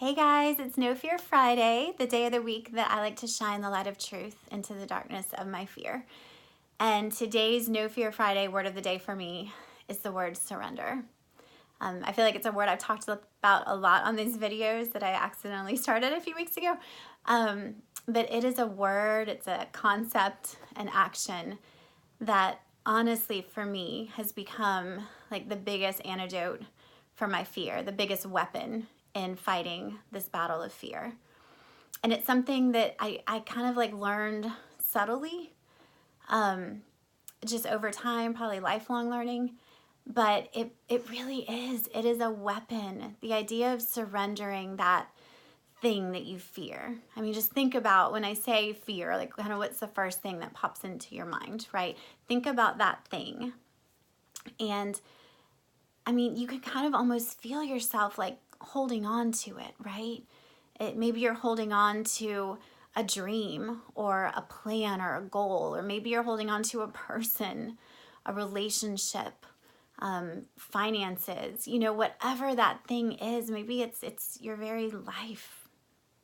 Hey guys, it's No Fear Friday, the day of the week that I like to shine the light of truth into the darkness of my fear. And today's No Fear Friday word of the day for me is the word surrender. I feel like it's a word I've talked about a lot on these videos that I accidentally started a few weeks ago. But it is a word, it's a concept, an action that honestly for me has become like the biggest antidote for my fear, the biggest weapon in fighting this battle of fear. And it's something that I kind of like learned subtly, just over time, probably lifelong learning. But it really is. It is a weapon. The idea of surrendering that thing that you fear. I mean, just think about when I say fear, like kind of what's the first thing that pops into your mind, right? Think about that thing. And I mean, you can kind of almost feel yourself like holding on to it, right? Maybe you're holding on to a dream or a plan or a goal, or maybe you're holding on to a person, a relationship, finances, whatever that thing is. Maybe it's your very life.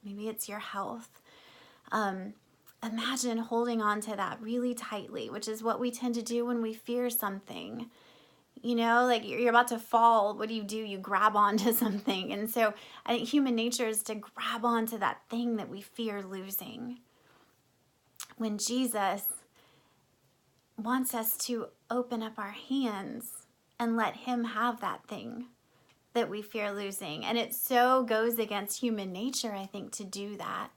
Maybe it's your health. Imagine holding on to that really tightly, which is what we tend to do when we fear something. Like you're about to fall. What do? You grab onto something. And so I think human nature is to grab onto that thing that we fear losing. When Jesus wants us to open up our hands and let him have that thing that we fear losing. And it so goes against human nature, I think, to do that.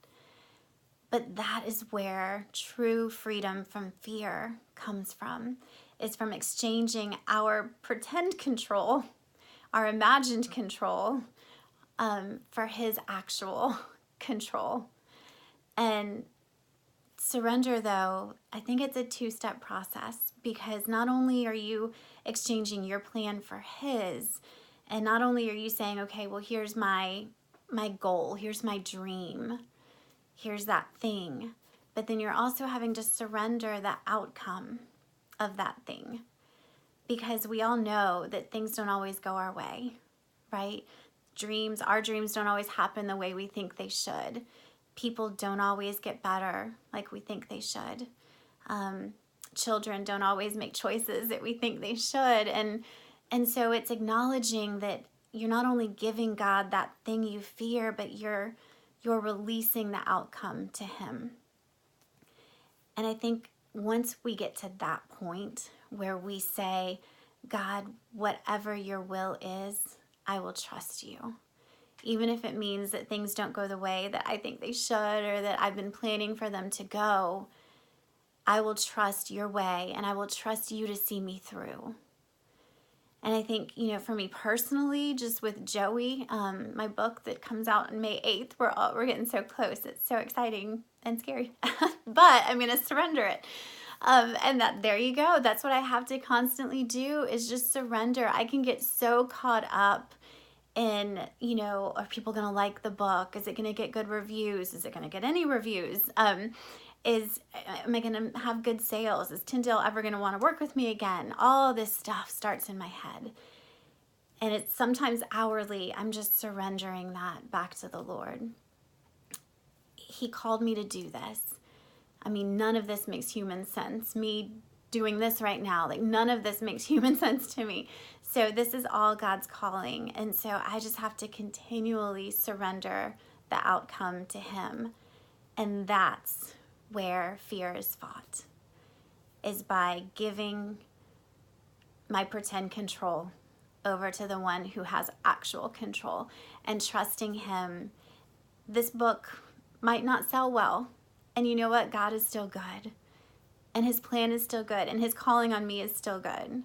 But that is where true freedom from fear comes from. It's from exchanging our pretend control, our imagined control, for his actual control. And surrender, though, I think it's a two-step process, because not only are you exchanging your plan for his, and not only are you saying, okay, well, here's my goal, here's my dream, here's that thing, but then you're also having to surrender the outcome of that thing, because we all know that things don't always go our way, right? Our dreams don't always happen the way we think they should. People don't always get better like we think they should. Children don't always make choices that we think they should. And so it's acknowledging that you're not only giving God that thing you fear, but you're releasing the outcome to him. And I think once we get to that point where we say, God, whatever your will is, I will trust you. Even if it means that things don't go the way that I think they should, or that I've been planning for them to go, I will trust your way, and I will trust you to see me through. And I think, for me personally, just with Joey, my book that comes out on May 8th, we're getting so close. It's so exciting and scary, but I'm going to surrender it. And there you go. That's what I have to constantly do, is just surrender. I can get so caught up in, are people going to like the book? Is it going to get good reviews? Is it going to get any reviews? Am I going to have good sales? Is Tyndale ever going to want to work with me again? All this stuff starts in my head. And it's sometimes hourly, I'm just surrendering that back to the Lord. He called me to do this. I mean, none of this makes human sense. Me doing this right now, like none of this makes human sense to me. So this is all God's calling. And so I just have to continually surrender the outcome to him. And that's where fear is fought, is by giving my pretend control over to the one who has actual control and trusting him. This book might not sell well. And you know what? God is still good. And his plan is still good. And his calling on me is still good.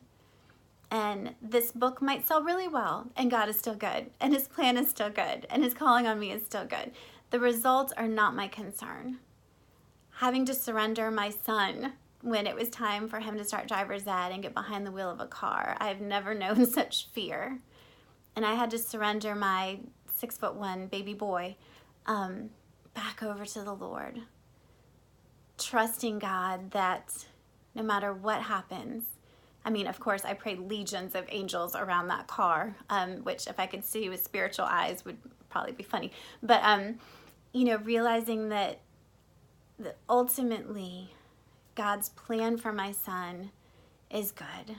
And this book might sell really well. And God is still good. And his plan is still good. And his calling on me is still good. The results are not my concern. Having to surrender my son when it was time for him to start driver's ed and get behind the wheel of a car, I've never known such fear. And I had to surrender my 6'1" baby boy back over to the Lord, trusting God that no matter what happens, I mean, of course, I prayed legions of angels around that car, which if I could see with spiritual eyes would probably be funny. But, realizing that ultimately God's plan for my son is good.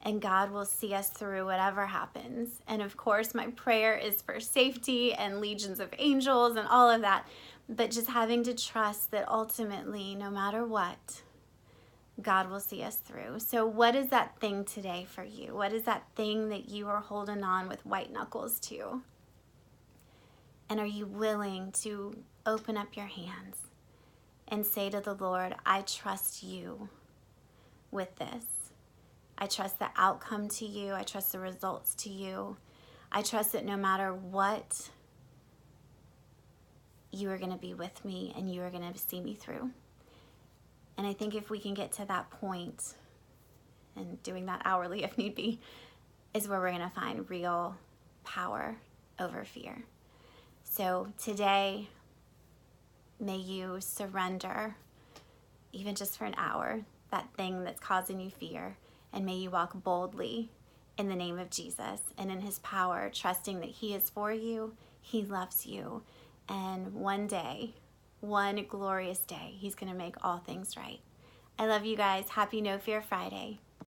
And God will see us through whatever happens. And of course, my prayer is for safety and legions of angels and all of that. But just having to trust that ultimately, no matter what, God will see us through. So what is that thing today for you? What is that thing that you are holding on with white knuckles to? And are you willing to open up your hands and say to the Lord, I trust you with this. I trust the outcome to you. I trust the results to you. I trust that no matter what, you are going to be with me and you are going to see me through. And I think if we can get to that point, and doing that hourly if need be, is where we're going to find real power over fear. So today, may you surrender, even just for an hour, that thing that's causing you fear. And may you walk boldly in the name of Jesus and in his power, trusting that he is for you, he loves you, and one day, one glorious day, he's going to make all things right. I love you guys. Happy No Fear Friday.